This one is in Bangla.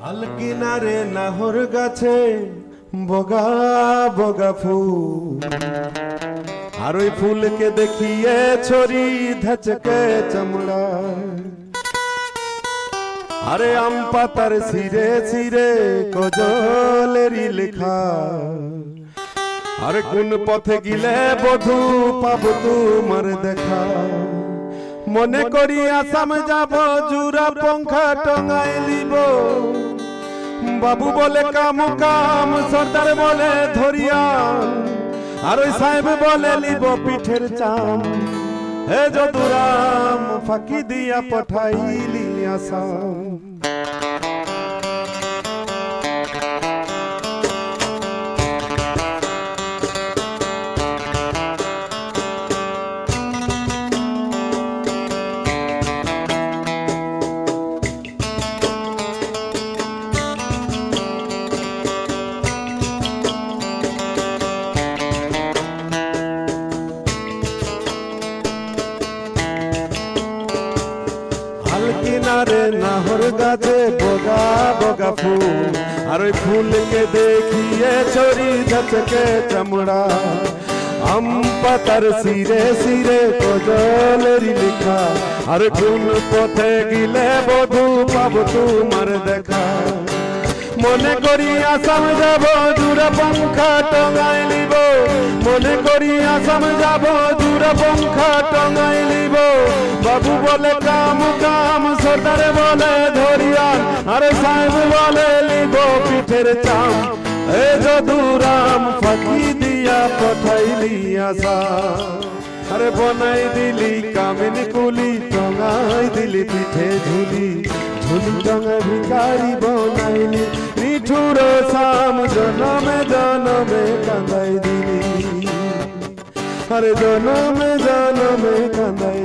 হাল কিনারে নাহর গাছে বগা বগা ফুল, আর ওই ফুলকে দেখিয়ে ছড়ি ধাচকে চামড়া। আরে আম পাতার সিরে সিরে কজলেরই লেখা, আর কোন পথে গিলে বধু পাবো তোমার দেখা। মনে করি আসাম যাব জুরা পঙ্খা টঙ্গাই লিব, বাবু বলে কাম কাম সর্দার বলে ধরিয়া, আর ওই সাহেব বলে লিব পিঠের চাম। হে যদুরাম ফাঁকি দিয়া পঠাইলি আসাম। কিনারে নাহর গাছে বগা বগা ফুল, আর ওই ফুলকে দেখিয়ে ছড়ি ঝচকে চামড়া। আম পাতার সিরে সিরে কজলেরই লেখা, আর কোন পথে গিলে বধু পাবো তোমার দেখা। মনে করি আসাম যাব জুড়ে পঙ্খা টঙ্গাই লিব, মনে করি আসাম যাব জুড়ে পঙ্খা টঙ্গাই লিব। বাবু বলে কাম কাম সর্দার বলে ধরিয়া, আরে সাহেব বলে লিব পিঠের চাম। এ যদুরাম ফাঁকি দিয়া পঠাইলি আসাম। আরে বনাই দিলি কামিনী কুলি, টঙ্গাই দিলি পিঠে ঝুলি, ঝুলি টঙ্গা ভিখারি বনাইলি। নিঠুর সাম জনমে জনমে কান্দাই দিলি, আরে জনমে জনমে কান্দাই